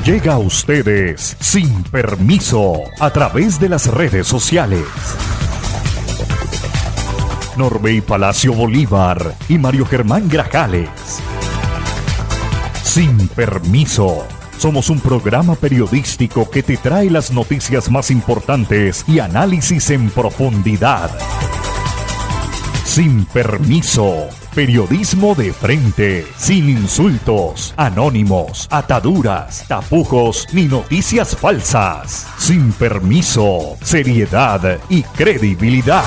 Llega a ustedes sin permiso a través de las redes sociales. Norbey Palacio Bolívar y Mario Germán Grajales. Sin permiso. Somos un programa periodístico que te trae las noticias más importantes y análisis en profundidad. Sin permiso. Periodismo de frente, sin insultos, anónimos, ataduras, tapujos ni noticias falsas. Sin permiso, seriedad y credibilidad.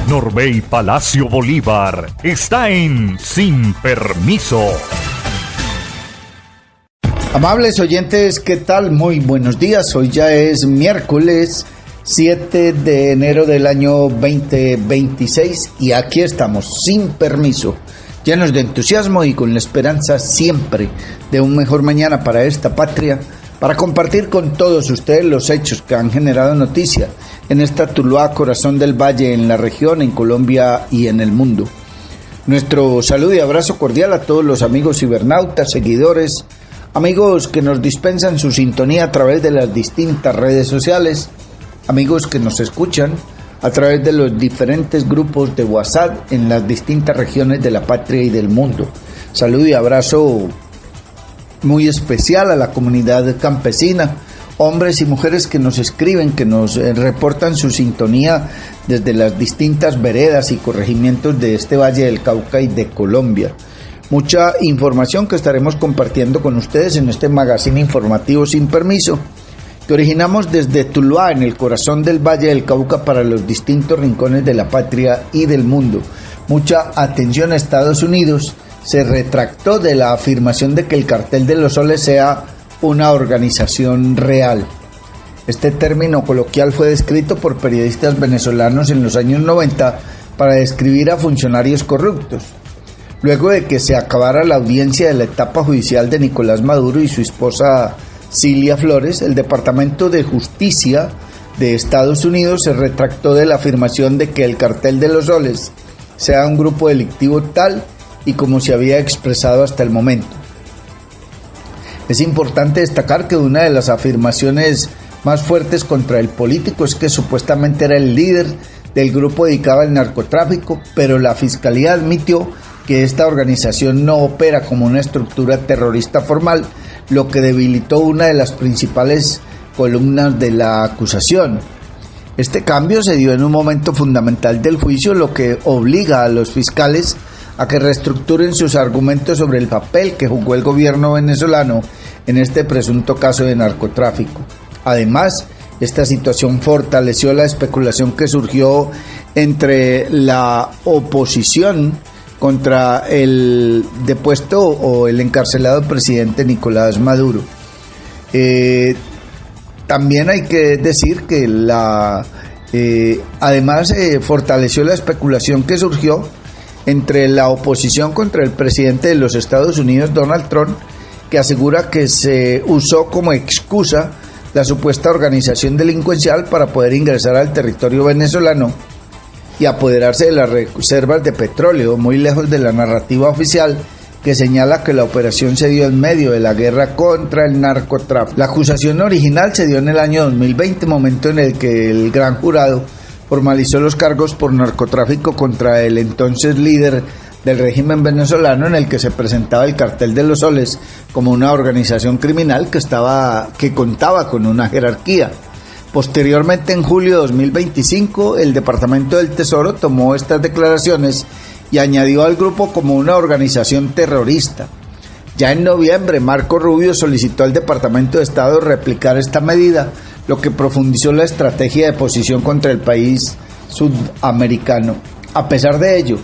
Norbey Palacio Bolívar está en Sin Permiso. Amables oyentes, ¿qué tal? Muy buenos días. Hoy ya es miércoles 7 de enero del año 2026 y aquí estamos, sin permiso, llenos de entusiasmo y con la esperanza siempre de un mejor mañana para esta patria, para compartir con todos ustedes los hechos que han generado noticia en esta Tuluá, corazón del valle, en la región, en Colombia y en el mundo. Nuestro saludo y abrazo cordial a todos los amigos cibernautas, seguidores, amigos que nos dispensan su sintonía a través de las distintas redes sociales, amigos que nos escuchan a través de los diferentes grupos de WhatsApp en las distintas regiones de la patria y del mundo. Saludo y abrazo muy especial a la comunidad campesina, hombres y mujeres que nos escriben, que nos reportan su sintonía desde las distintas veredas y corregimientos de este Valle del Cauca y de Colombia. Mucha información que estaremos compartiendo con ustedes en este magazine informativo Sin Permiso, que originamos desde Tuluá, en el corazón del Valle del Cauca, para los distintos rincones de la patria y del mundo. Mucha atención. A Estados Unidos se retractó de la afirmación de que el Cartel de los Soles sea una organización real. Este término coloquial fue descrito por periodistas venezolanos en los años 90 para describir a funcionarios corruptos. Luego de que se acabara la audiencia de la etapa judicial de Nicolás Maduro y su esposa Cilia Flores, el Departamento de Justicia de Estados Unidos se retractó de la afirmación de que el Cartel de los Soles sea un grupo delictivo tal y como se había expresado hasta el momento. Es importante destacar que una de las afirmaciones más fuertes contra el político es que supuestamente era el líder del grupo dedicado al narcotráfico, pero la Fiscalía admitió que esta organización no opera como una estructura terrorista formal, lo que debilitó una de las principales columnas de la acusación. Este cambio se dio en un momento fundamental del juicio, lo que obliga a los fiscales a que reestructuren sus argumentos sobre el papel que jugó el gobierno venezolano en este presunto caso de narcotráfico. Además, esta situación fortaleció la especulación que surgió entre la oposición contra el depuesto o el encarcelado presidente Nicolás Maduro. También hay que decir que además fortaleció la especulación que surgió entre la oposición contra el presidente de los Estados Unidos, Donald Trump, que asegura que se usó como excusa la supuesta organización delincuencial para poder ingresar al territorio venezolano y apoderarse de las reservas de petróleo, muy lejos de la narrativa oficial que señala que la operación se dio en medio de la guerra contra el narcotráfico. La acusación original se dio en el año 2020, momento en el que el gran jurado formalizó los cargos por narcotráfico contra el entonces líder del régimen venezolano, en el que se presentaba el Cartel de los Soles como una organización criminal que contaba con una jerarquía. Posteriormente, en julio de 2025, el Departamento del Tesoro tomó estas declaraciones y añadió al grupo como una organización terrorista. Ya en noviembre, Marco Rubio solicitó al Departamento de Estado replicar esta medida, lo que profundizó la estrategia de posición contra el país sudamericano. A pesar de ello,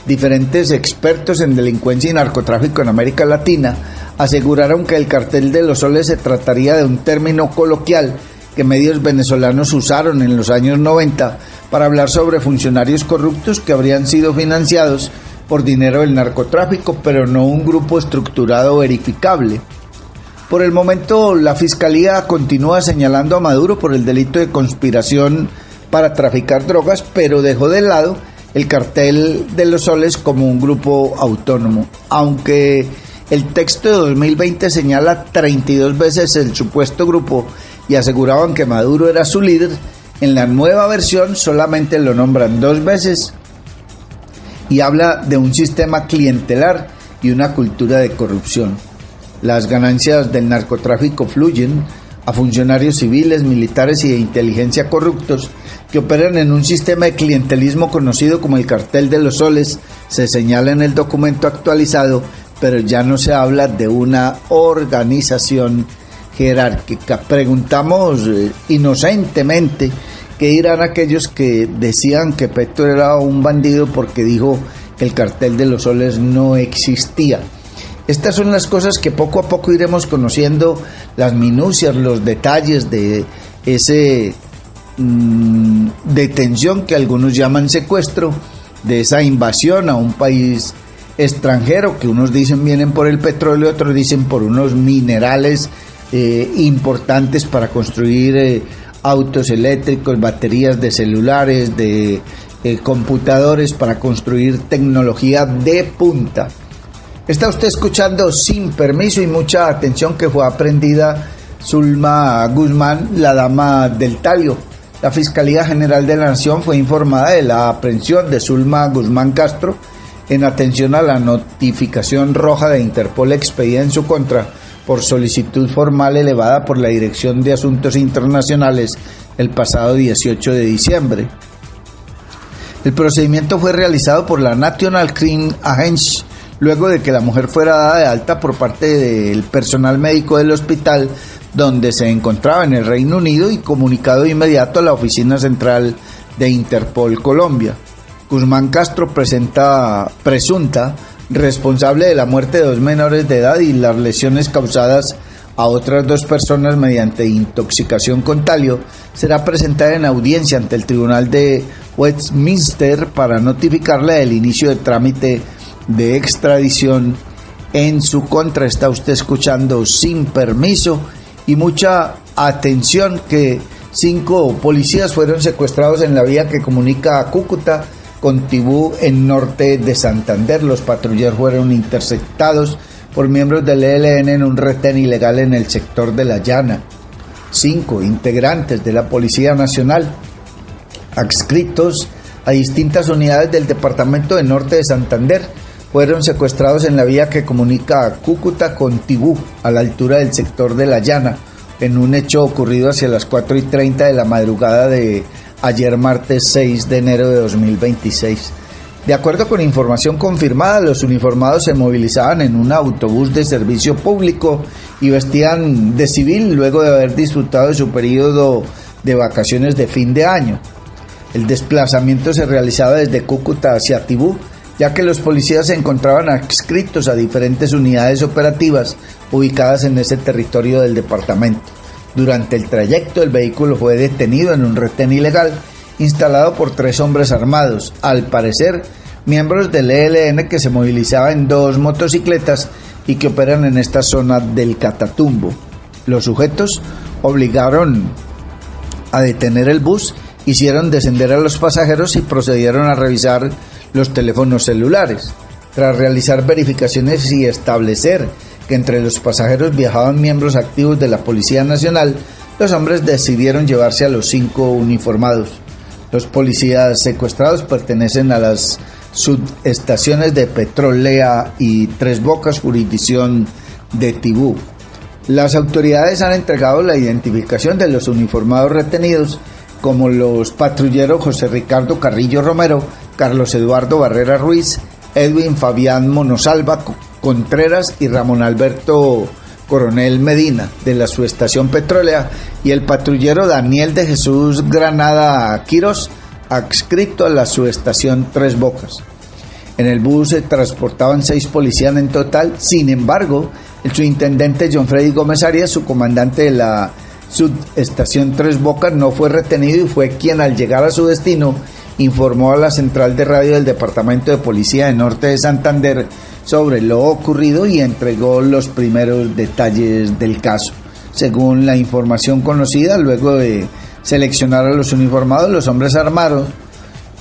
diferentes expertos en delincuencia y narcotráfico en América Latina aseguraron que el Cartel de los Soles se trataría de un término coloquial que medios venezolanos usaron en los años 90 para hablar sobre funcionarios corruptos que habrían sido financiados por dinero del narcotráfico, pero no un grupo estructurado verificable. Por el momento, la Fiscalía continúa señalando a Maduro por el delito de conspiración para traficar drogas, pero dejó de lado el Cartel de los Soles como un grupo autónomo, aunque El texto de 2020 señala 32 veces el supuesto grupo y aseguraban que Maduro era su líder. En la nueva versión solamente lo nombran 2 veces y habla de un sistema clientelar y una cultura de corrupción. Las ganancias del narcotráfico fluyen a funcionarios civiles, militares y de inteligencia corruptos que operan en un sistema de clientelismo conocido como el Cartel de los Soles, se señala en el documento actualizado, pero ya no se habla de una organización jerárquica. Preguntamos inocentemente qué dirán aquellos que decían que Petro era un bandido porque dijo que el Cartel de los Soles no existía. Estas son las cosas que poco a poco iremos conociendo, las minucias, los detalles de ese detención que algunos llaman secuestro, de esa invasión a un país extranjero que unos dicen vienen por el petróleo, otros dicen por unos minerales importantes para construir autos eléctricos, baterías de celulares, de computadores, para construir tecnología de punta. Está usted escuchando Sin Permiso y mucha atención, que fue aprendida Zulma Guzmán, la dama del talio. La Fiscalía General de la Nación fue informada de la aprehensión de Zulma Guzmán Castro en atención a la notificación roja de Interpol expedida en su contra por solicitud formal elevada por la Dirección de Asuntos Internacionales el pasado 18 de diciembre. El procedimiento fue realizado por la National Crime Agency luego de que la mujer fuera dada de alta por parte del personal médico del hospital donde se encontraba en el Reino Unido y comunicado de inmediato a la Oficina Central de Interpol Colombia. Guzmán Castro presunta responsable de la muerte de 2 menores de edad y las lesiones causadas a otras 2 personas mediante intoxicación con talio, será presentada en audiencia ante el Tribunal de Westminster para notificarle del inicio de trámite de extradición en su contra. Está usted escuchando Sin Permiso y mucha atención, que 5 policías fueron secuestrados en la vía que comunica a Cúcuta con Tibú en norte de Santander. Los patrulleros fueron interceptados por miembros del ELN en un retén ilegal en el sector de La Llana. 5 integrantes de la Policía Nacional, adscritos a distintas unidades del departamento de norte de Santander, fueron secuestrados en la vía que comunica a Cúcuta con Tibú, a la altura del sector de La Llana, en un hecho ocurrido hacia las 4:30 de la madrugada de ayer martes 6 de enero de 2026. De acuerdo con información confirmada, los uniformados se movilizaban en un autobús de servicio público y vestían de civil luego de haber disfrutado de su periodo de vacaciones de fin de año. El desplazamiento se realizaba desde Cúcuta hacia Tibú, ya que los policías se encontraban adscritos a diferentes unidades operativas ubicadas en ese territorio del departamento. Durante el trayecto, el vehículo fue detenido en un retén ilegal instalado por 3 hombres armados, al parecer miembros del ELN, que se movilizaba en 2 motocicletas y que operan en esta zona del Catatumbo. Los sujetos obligaron a detener el bus, hicieron descender a los pasajeros y procedieron a revisar los teléfonos celulares. Tras realizar verificaciones y establecer que entre los pasajeros viajaban miembros activos de la Policía Nacional, los hombres decidieron llevarse a los 5 uniformados. Los policías secuestrados pertenecen a las subestaciones de Petrolea y Tres Bocas, jurisdicción de Tibú. Las autoridades han entregado la identificación de los uniformados retenidos como los patrulleros José Ricardo Carrillo Romero, Carlos Eduardo Barrera Ruiz, Edwin Fabián Monosalva Contreras y Ramón Alberto Coronel Medina, de la subestación Petrolea, y el patrullero Daniel de Jesús Granada Quirós, adscrito a la subestación Tres Bocas. En el bus se transportaban 6 policías en total. Sin embargo, el subintendente John Freddy Gómez Arias, su comandante de la subestación Tres Bocas, no fue retenido y fue quien, al llegar a su destino, informó a la central de radio del Departamento de Policía de Norte de Santander sobre lo ocurrido y entregó los primeros detalles del caso. Según la información conocida, luego de seleccionar a los uniformados, los hombres armados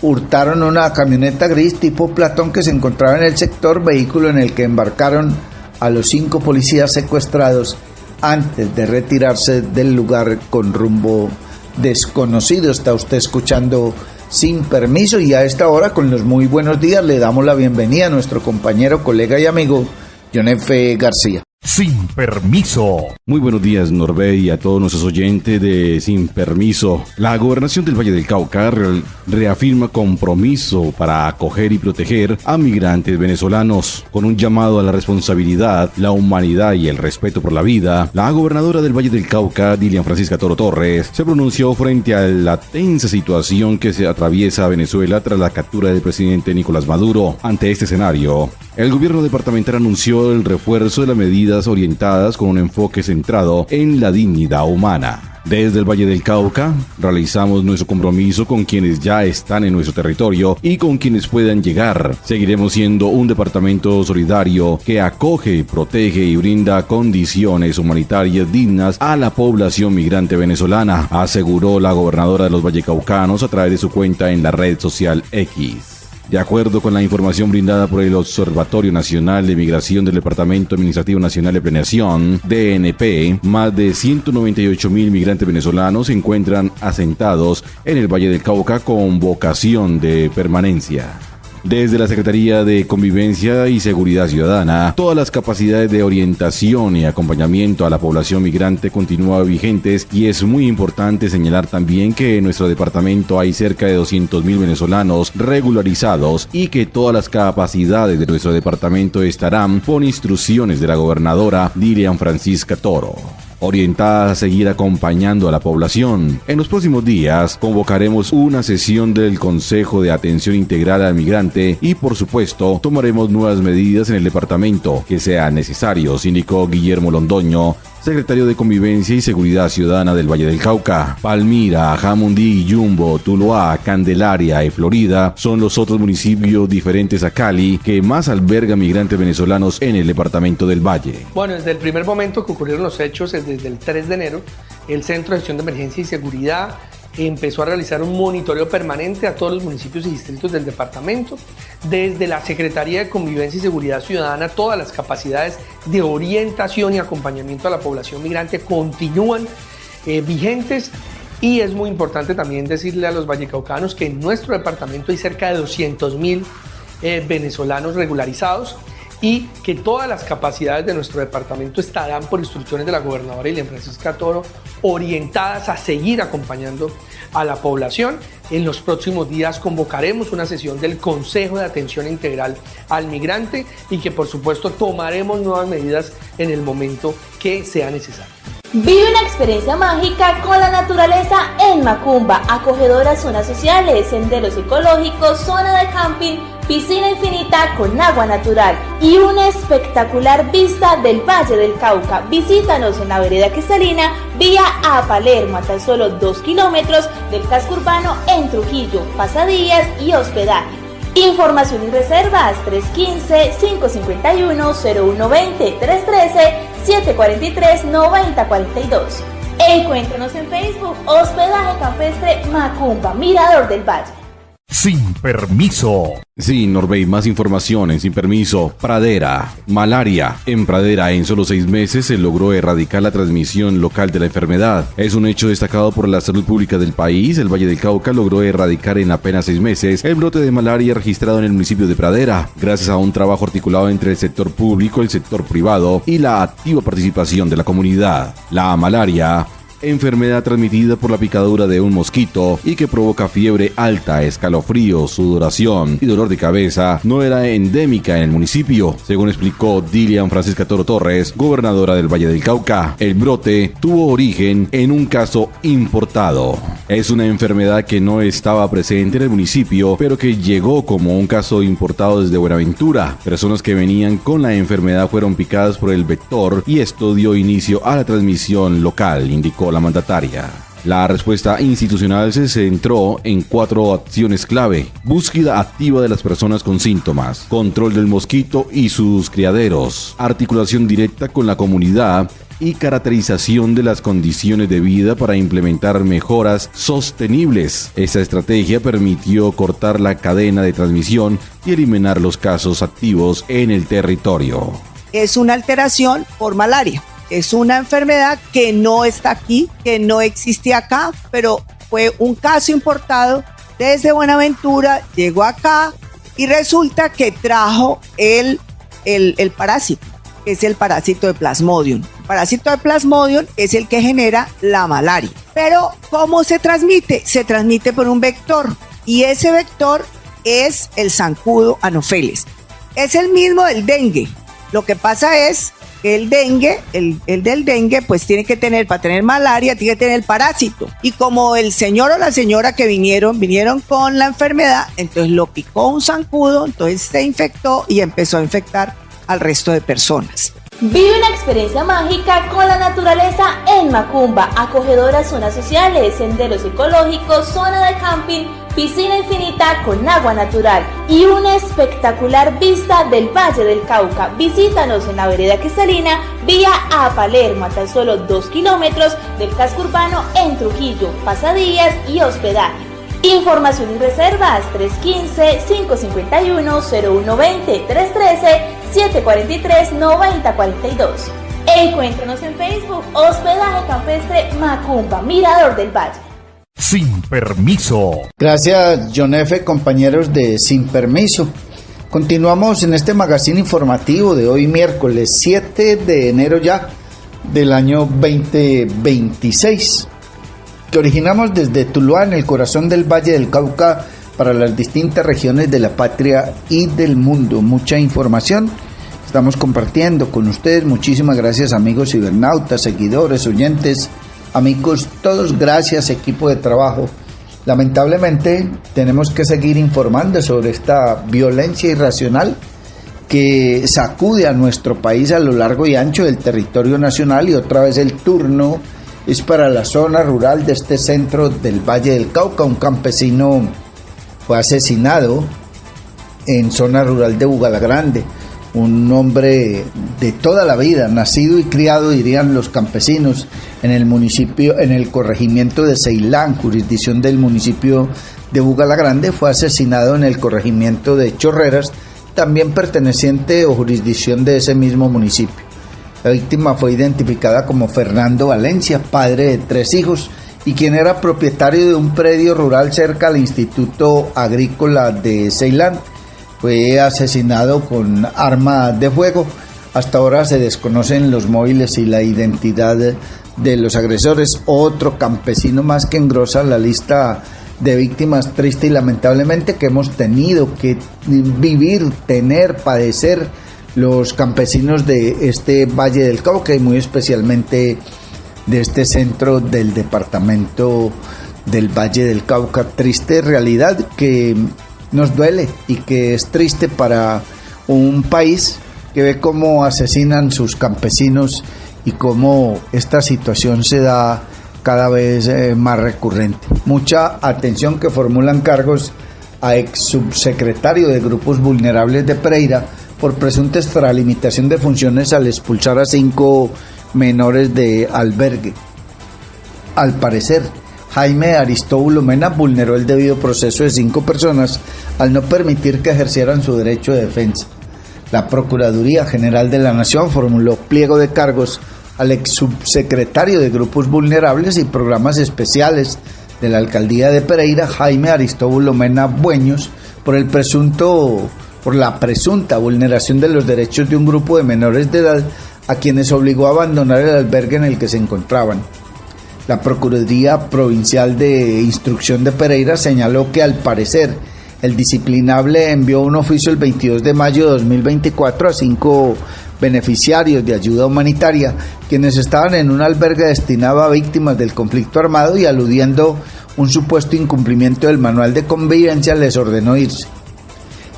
hurtaron una camioneta gris tipo Platón que se encontraba en el sector, vehículo en el que embarcaron a los 5 policías secuestrados antes de retirarse del lugar con rumbo desconocido. Está usted escuchando Sin Permiso, y a esta hora, con los muy buenos días, le damos la bienvenida a nuestro compañero, colega y amigo John F. García. Sin Permiso. Muy buenos días, Norbey, y a todos nuestros oyentes de Sin Permiso. La Gobernación del Valle del Cauca reafirma compromiso para acoger y proteger a migrantes venezolanos. Con un llamado a la responsabilidad, la humanidad y el respeto por la vida, la gobernadora del Valle del Cauca, Dilian Francisca Toro Torres, se pronunció frente a la tensa situación que se atraviesa Venezuela tras la captura del presidente Nicolás Maduro. Ante este escenario, el gobierno departamental anunció el refuerzo de las medidas orientadas con un enfoque centrado en la dignidad humana. Desde el Valle del Cauca, realizamos nuestro compromiso con quienes ya están en nuestro territorio y con quienes puedan llegar. Seguiremos siendo un departamento solidario que acoge, protege y brinda condiciones humanitarias dignas a la población migrante venezolana, aseguró la gobernadora de los vallecaucanos a través de su cuenta en la red social X. De acuerdo con la información brindada por el Observatorio Nacional de Migración del Departamento Administrativo Nacional de Planeación, DNP, más de 198.000 migrantes venezolanos se encuentran asentados en el Valle del Cauca con vocación de permanencia. Desde la Secretaría de Convivencia y Seguridad Ciudadana, todas las capacidades de orientación y acompañamiento a la población migrante continúan vigentes, y es muy importante señalar también que en nuestro departamento hay cerca de 200.000 venezolanos regularizados y que todas las capacidades de nuestro departamento estarán por instrucciones de la gobernadora Dilian Francisca Toro, orientadas a seguir acompañando a la población. En los próximos días convocaremos una sesión del Consejo de Atención Integral al Migrante y, por supuesto, tomaremos nuevas medidas en el departamento que sean necesarios, indicó Guillermo Londoño, secretario de Convivencia y Seguridad Ciudadana del Valle del Cauca. Palmira, Jamundí, Yumbo, Tuluá, Candelaria y Florida son los otros municipios diferentes a Cali que más albergan migrantes venezolanos en el departamento del Valle. Bueno, desde el primer momento que ocurrieron los hechos, desde el 3 de enero, el Centro de Gestión de Emergencia y Seguridad empezó a realizar un monitoreo permanente a todos los municipios y distritos del departamento. Desde la Secretaría de Convivencia y Seguridad Ciudadana, todas las capacidades de orientación y acompañamiento a la población migrante continúan vigentes, y es muy importante también decirle a los vallecaucanos que en nuestro departamento hay cerca de 200.000 venezolanos regularizados, y que todas las capacidades de nuestro departamento estarán, por instrucciones de la gobernadora Dilian Francisca Toro, orientadas a seguir acompañando a la población. En los próximos días convocaremos una sesión del Consejo de Atención Integral al Migrante, y que por supuesto tomaremos nuevas medidas en el momento que sea necesario. Vive una experiencia mágica con la naturaleza en Macumba. Acogedoras zonas sociales, senderos ecológicos, zona de camping, piscina infinita con agua natural y una espectacular vista del Valle del Cauca. Visítanos en la vereda Cristalina, vía a Palermo, a tan solo 2 kilómetros del casco urbano en Trujillo, pasadías y hospedaje. Información y reservas 315-551-0120, 313-743-9042. Encuéntranos en Facebook, Hospedaje Campestre Macumba, Mirador del Valle. Sin Permiso. Sí, Norbey, más información en Sin Permiso. Pradera, malaria. En Pradera, en solo 6 meses se logró erradicar la transmisión local de la enfermedad. Es un hecho destacado por la salud pública del país. El Valle del Cauca logró erradicar en apenas 6 meses el brote de malaria registrado en el municipio de Pradera, gracias a un trabajo articulado entre el sector público, el sector privado y la activa participación de la comunidad. La malaria, enfermedad transmitida por la picadura de un mosquito y que provoca fiebre alta, escalofríos, sudoración y dolor de cabeza, no era endémica en el municipio, según explicó Dilian Francisca Toro Torres, gobernadora del Valle del Cauca. El brote tuvo origen en un caso importado. Es una enfermedad que no estaba presente en el municipio, pero que llegó como un caso importado desde Buenaventura. Personas que venían con la enfermedad fueron picadas por el vector y esto dio inicio a la transmisión local, indicó la mandataria. La respuesta institucional se centró en 4 acciones clave: búsqueda activa de las personas con síntomas, control del mosquito y sus criaderos, articulación directa con la comunidad y caracterización de las condiciones de vida para implementar mejoras sostenibles. Esta estrategia permitió cortar la cadena de transmisión y eliminar los casos activos en el territorio. es una alteración por malaria. Es una enfermedad que no está aquí, que no existe acá, pero fue un caso importado desde Buenaventura, llegó acá y resulta que trajo el parásito, que es el parásito de Plasmodium. El parásito de Plasmodium es el que genera la malaria. Pero ¿cómo se transmite? Se transmite por un vector y ese vector es el zancudo Anopheles. Es el mismo del dengue. Lo que pasa es que el dengue, el del dengue, pues tiene que tener, para tener malaria, tiene que tener el parásito. Y como el señor o la señora que vinieron con la enfermedad, entonces lo picó un zancudo, entonces se infectó y empezó a infectar al resto de personas. Vive una experiencia mágica con la naturaleza en Macumba, acogedoras zonas sociales, senderos ecológicos, zona de camping, piscina infinita con agua natural y una espectacular vista del Valle del Cauca. Visítanos en la vereda Cristalina, vía a Palermo, a tan solo 2 kilómetros del casco urbano en Trujillo, pasadías y hospedaje. Información y reservas 315-551-0120, 313-743-9042. Encuéntranos en Facebook, Hospedaje Campestre Macumba, Mirador del Valle. Sin permiso. Gracias, John F., compañeros de Sin Permiso. Continuamos en este magazine informativo de hoy, miércoles 7 de enero ya del año 2026. Que originamos desde Tuluá, en el corazón del Valle del Cauca, para las distintas regiones de la patria y del mundo. Mucha información estamos compartiendo con ustedes. Muchísimas gracias, amigos cibernautas, seguidores, oyentes, amigos, todos, gracias, equipo de trabajo. Lamentablemente tenemos que seguir informando sobre esta violencia irracional que sacude a nuestro país a lo largo y ancho del territorio nacional, y otra vez el turno es para la zona rural de este centro del Valle del Cauca. Un campesino fue asesinado en zona rural de Bugalagrande, un hombre de toda la vida, nacido y criado, dirían los campesinos, en el municipio, en el corregimiento de Ceilán, jurisdicción del municipio de Bugalagrande. Fue asesinado en el corregimiento de Chorreras, también perteneciente o jurisdicción de ese mismo municipio. La víctima fue identificada como Fernando Valencia, padre de 3 hijos, y quien era propietario de un predio rural cerca al Instituto Agrícola de Ceilán. Fue asesinado con arma de fuego. Hasta ahora se desconocen los móviles y la identidad de los agresores. Otro campesino más que engrosa la lista de víctimas triste y lamentablemente que hemos tenido que vivir, tener, padecer los campesinos de este Valle del Cauca y muy especialmente de este centro del departamento del Valle del Cauca. Triste realidad que nos duele y que es triste para un país que ve cómo asesinan sus campesinos y cómo esta situación se da cada vez más recurrente. Mucha atención que formulan cargos a ex subsecretario de Grupos Vulnerables de Pereira por presunta extralimitación de funciones al expulsar a 5 menores de albergue. Al parecer, Jaime Aristóbulo Mena vulneró el debido proceso de 5 personas al no permitir que ejercieran su derecho de defensa. La Procuraduría General de la Nación formuló pliego de cargos al ex subsecretario de Grupos Vulnerables y Programas Especiales de la Alcaldía de Pereira, Jaime Aristóbulo Mena Bueños, por la presunta vulneración de los derechos de un grupo de menores de edad a quienes obligó a abandonar el albergue en el que se encontraban. La Procuraduría Provincial de Instrucción de Pereira señaló que al parecer el disciplinable envió un oficio el 22 de mayo de 2024 a 5 beneficiarios de ayuda humanitaria, quienes estaban en un albergue destinado a víctimas del conflicto armado y aludiendo un supuesto incumplimiento del manual de convivencia les ordenó irse.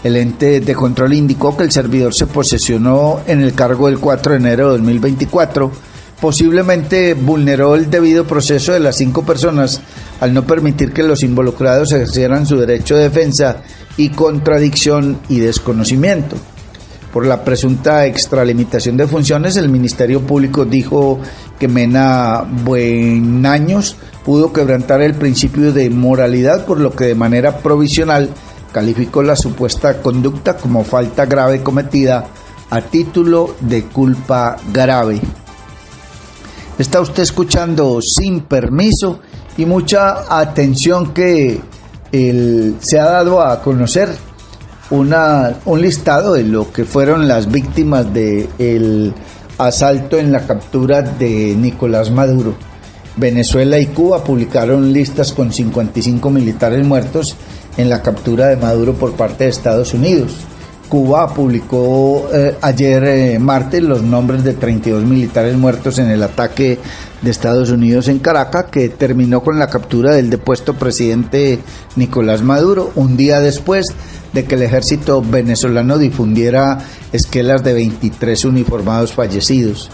El ente de control indicó que el servidor se posesionó en el cargo el 4 de enero de 2024, posiblemente vulneró el debido proceso de las 5 personas al no permitir que los involucrados ejercieran su derecho de defensa y contradicción y desconocimiento. Por la presunta extralimitación de funciones, el Ministerio Público dijo que Mena Buenaños pudo quebrantar el principio de moralidad, por lo que de manera provisional calificó la supuesta conducta como falta grave cometida a título de culpa grave. Está usted escuchando Sin Permiso y mucha atención que se ha dado a conocer un listado de lo que fueron las víctimas del asalto en la captura de Nicolás Maduro. Venezuela y Cuba publicaron listas con 55 militares muertos en la captura de Maduro por parte de Estados Unidos. Cuba publicó ayer martes los nombres de 32 militares muertos en el ataque de Estados Unidos en Caracas, que terminó con la captura del depuesto presidente Nicolás Maduro, un día después de que el ejército venezolano difundiera esquelas de 23 uniformados fallecidos.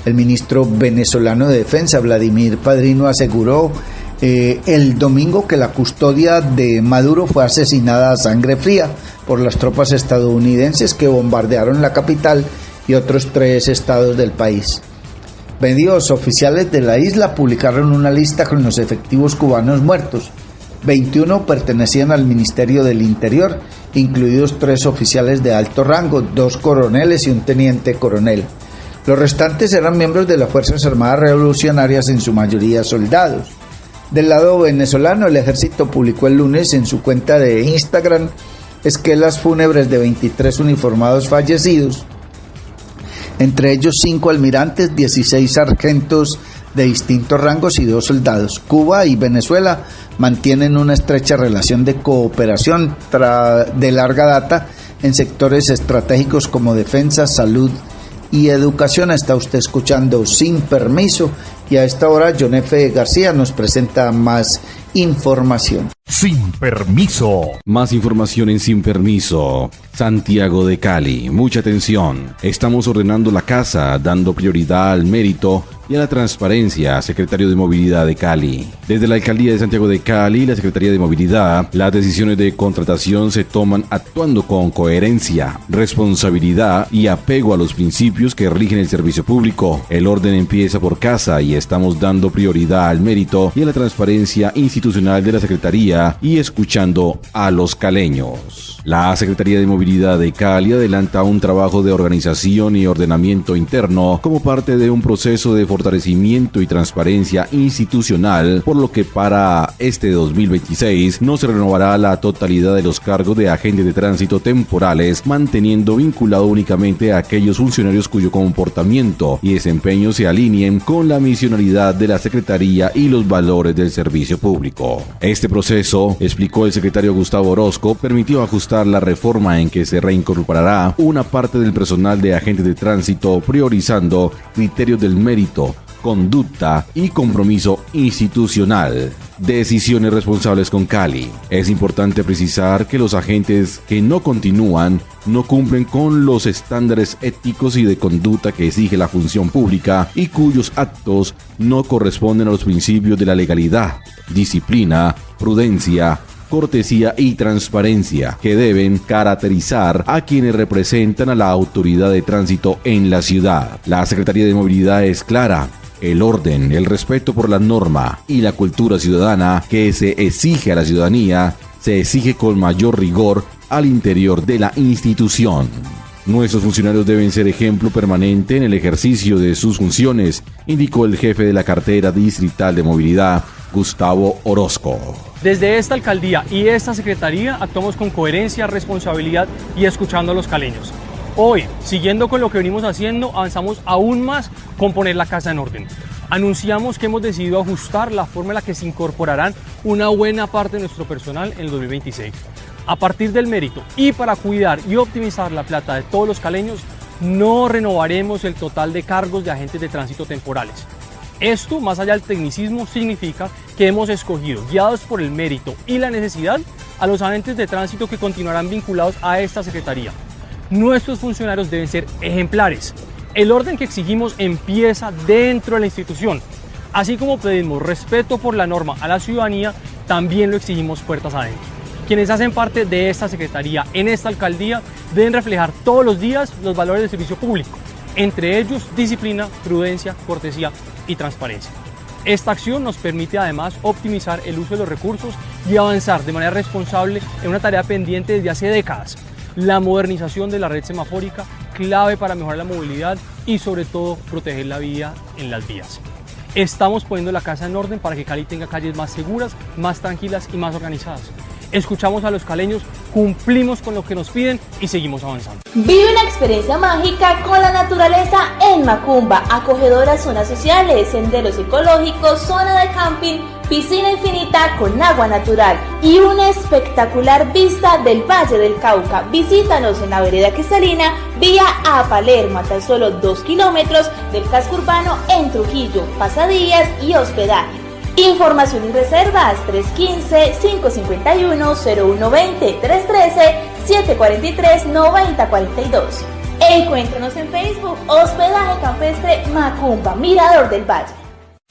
El ministro venezolano de Defensa, Vladimir Padrino, aseguró el domingo que la custodia de Maduro fue asesinada a sangre fría por las tropas estadounidenses que bombardearon la capital y otros 3 estados del país. Medios oficiales de la isla publicaron una lista con los efectivos cubanos muertos. 21 pertenecían al Ministerio del Interior, incluidos 3 oficiales de alto rango, 2 coroneles y un teniente coronel. Los restantes eran miembros de las Fuerzas Armadas Revolucionarias, en su mayoría soldados. Del lado venezolano, el ejército publicó el lunes en su cuenta de Instagram esquelas fúnebres de 23 uniformados fallecidos, entre ellos 5 almirantes, 16 sargentos de distintos rangos y 2 soldados. Cuba y Venezuela mantienen una estrecha relación de cooperación de larga data en sectores estratégicos como defensa, salud y educación. Está usted escuchando Sin Permiso y a esta hora John F. García nos presenta más información. Sin Permiso. Más información en Sin Permiso. Santiago de Cali. Mucha atención. Estamos ordenando la casa, dando prioridad al mérito y a la transparencia. Secretario de Movilidad de Cali. Desde la Alcaldía de Santiago de Cali y la Secretaría de Movilidad, las decisiones de contratación se toman actuando con coherencia, responsabilidad y apego a los principios que rigen el servicio público. El orden empieza por casa y estamos dando prioridad al mérito y a la transparencia institucional de la Secretaría y escuchando a los caleños. La Secretaría de Movilidad de Cali adelanta un trabajo de organización y ordenamiento interno como parte de un proceso de fortalecimiento y transparencia institucional, por lo que para este 2026 no se renovará la totalidad de los cargos de agentes de tránsito temporales, manteniendo vinculado únicamente a aquellos funcionarios cuyo comportamiento y desempeño se alineen con la misionalidad de la Secretaría y los valores del servicio público. Este proceso, explicó el secretario Gustavo Orozco, permitió ajustar la reforma en que se reincorporará una parte del personal de agentes de tránsito, priorizando criterios del mérito, conducta y compromiso institucional. Decisiones responsables con Cali. Es importante precisar que los agentes que no continúan no cumplen con los estándares éticos y de conducta que exige la función pública y cuyos actos no corresponden a los principios de la legalidad, disciplina, prudencia, cortesía y transparencia que deben caracterizar a quienes representan a la autoridad de tránsito en la ciudad. La Secretaría de Movilidad es clara. El orden, el respeto por la norma y la cultura ciudadana que se exige a la ciudadanía se exige con mayor rigor al interior de la institución. Nuestros funcionarios deben ser ejemplo permanente en el ejercicio de sus funciones, indicó el jefe de la cartera distrital de movilidad, Gustavo Orozco. Desde esta alcaldía y esta secretaría actuamos con coherencia, responsabilidad y escuchando a los caleños. Hoy, siguiendo con lo que venimos haciendo, avanzamos aún más con poner la casa en orden. Anunciamos que hemos decidido ajustar la forma en la que se incorporarán una buena parte de nuestro personal en el 2026. A partir del mérito y para cuidar y optimizar la plata de todos los caleños, no renovaremos el total de cargos de agentes de tránsito temporales. Esto, más allá del tecnicismo, significa que hemos escogido, guiados por el mérito y la necesidad, a los agentes de tránsito que continuarán vinculados a esta secretaría. Nuestros funcionarios deben ser ejemplares. El orden que exigimos empieza dentro de la institución. Así como pedimos respeto por la norma a la ciudadanía, también lo exigimos puertas adentro. Quienes hacen parte de esta secretaría en esta alcaldía deben reflejar todos los días los valores del servicio público, entre ellos disciplina, prudencia, cortesía y transparencia. Esta acción nos permite además optimizar el uso de los recursos y avanzar de manera responsable en una tarea pendiente desde hace décadas: la modernización de la red semafórica clave para mejorar la movilidad y sobre todo proteger la vida en las vías. Estamos poniendo la casa en orden para que Cali tenga calles más seguras, más tranquilas y más organizadas. Escuchamos a los caleños, cumplimos con lo que nos piden y seguimos avanzando. Vive una experiencia mágica con la naturaleza en Macumba, acogedoras zonas sociales, senderos ecológicos, zona de camping, piscina infinita con agua natural y una espectacular vista del Valle del Cauca. Visítanos en la vereda Cristalina, vía a Palermo, a tan solo 2 kilómetros del casco urbano en Trujillo, pasadías y hospedaje. Información y reservas 315-551-0120, 313-743-9042. Encuéntranos en Facebook, Hospedaje Campestre Macumba, Mirador del Valle.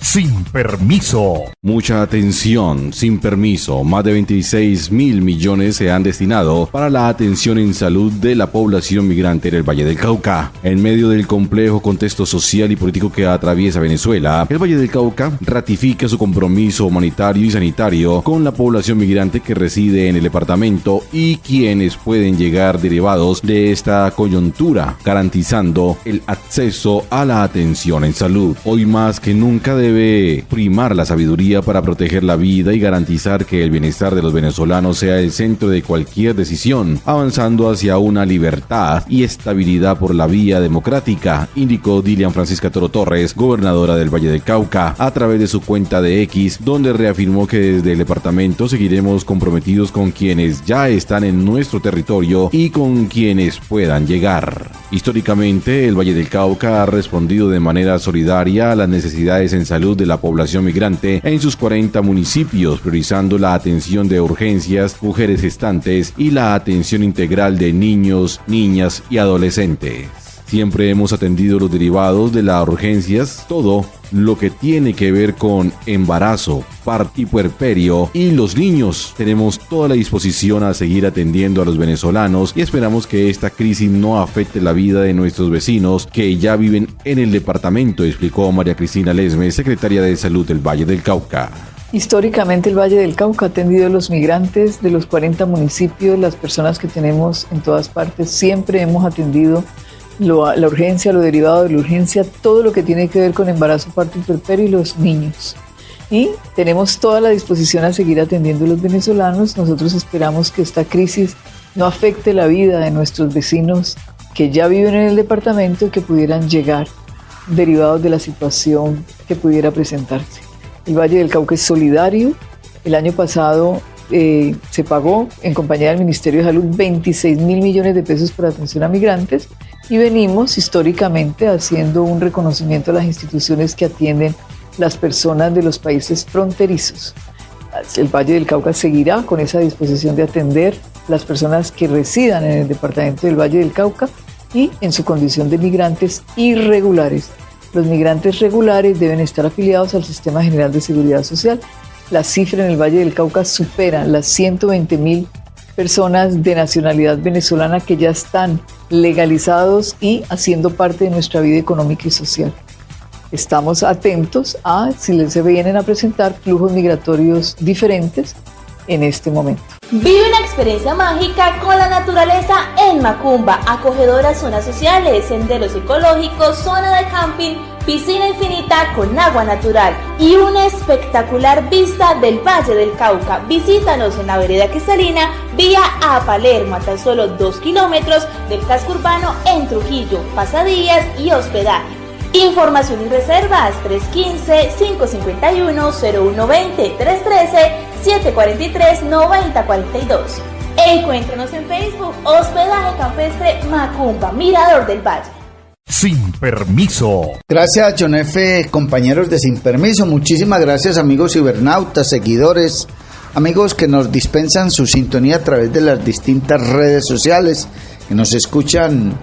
Sin permiso. Mucha atención, sin permiso. Más de 26.000 millones se han destinado para la atención en salud de la población migrante en el Valle del Cauca. En medio del complejo contexto social y político que atraviesa Venezuela, el Valle del Cauca ratifica su compromiso humanitario y sanitario con la población migrante que reside en el departamento y quienes pueden llegar derivados de esta coyuntura, garantizando el acceso a la atención en salud. Hoy más que nunca debe primar la sabiduría para proteger la vida y garantizar que el bienestar de los venezolanos sea el centro de cualquier decisión, avanzando hacia una libertad y estabilidad por la vía democrática, indicó Dilian Francisca Toro Torres, gobernadora del Valle del Cauca, a través de su cuenta de X, donde reafirmó que desde el departamento seguiremos comprometidos con quienes ya están en nuestro territorio y con quienes puedan llegar. Históricamente, el Valle del Cauca ha respondido de manera solidaria a las necesidades en salud de la población migrante en sus 40 municipios, priorizando la atención de urgencias, mujeres gestantes y la atención integral de niños, niñas y adolescentes. Siempre hemos atendido los derivados de las urgencias, todo lo que tiene que ver con embarazo, parto y puerperio, y los niños. Tenemos toda la disposición a seguir atendiendo a los venezolanos y esperamos que esta crisis no afecte la vida de nuestros vecinos que ya viven en el departamento, explicó María Cristina Lesmes, secretaria de Salud del Valle del Cauca. Históricamente el Valle del Cauca ha atendido a los migrantes de los 40 municipios, las personas que tenemos en todas partes, siempre hemos atendido la urgencia, lo derivado de la urgencia, todo lo que tiene que ver con embarazo, parto y puerperio y los niños. Y tenemos toda la disposición a seguir atendiendo a los venezolanos. Nosotros esperamos que esta crisis no afecte la vida de nuestros vecinos que ya viven en el departamento y que pudieran llegar derivados de la situación que pudiera presentarse. El Valle del Cauca es solidario. El año pasado se pagó en compañía del Ministerio de Salud 26.000 millones de pesos por atención a migrantes y venimos históricamente haciendo un reconocimiento a las instituciones que atienden las personas de los países fronterizos. El Valle del Cauca seguirá con esa disposición de atender las personas que residan en el departamento del Valle del Cauca y en su condición de migrantes irregulares. Los migrantes regulares deben estar afiliados al Sistema General de Seguridad Social. La cifra en el Valle del Cauca supera las 120.000 personas de nacionalidad venezolana que ya están legalizados y haciendo parte de nuestra vida económica y social. Estamos atentos a si se vienen a presentar flujos migratorios diferentes en este momento. Vive una experiencia mágica con la naturaleza en Macumba, acogedoras zonas sociales, senderos ecológicos, zona de camping, piscina infinita con agua natural y una espectacular vista del Valle del Cauca. Visítanos en la vereda Cristalina, vía a Palermo, a tan solo 2 kilómetros del casco urbano en Trujillo, pasadías y hospedaje. Información y reservas 315-551-0120, 313-743-9042. Encuéntranos en Facebook, Hospedaje Campestre Macumba, Mirador del Valle. Sin permiso. Gracias, John F., compañeros de Sin Permiso. Muchísimas gracias, amigos cibernautas, seguidores, amigos que nos dispensan su sintonía a través de las distintas redes sociales, que nos escuchan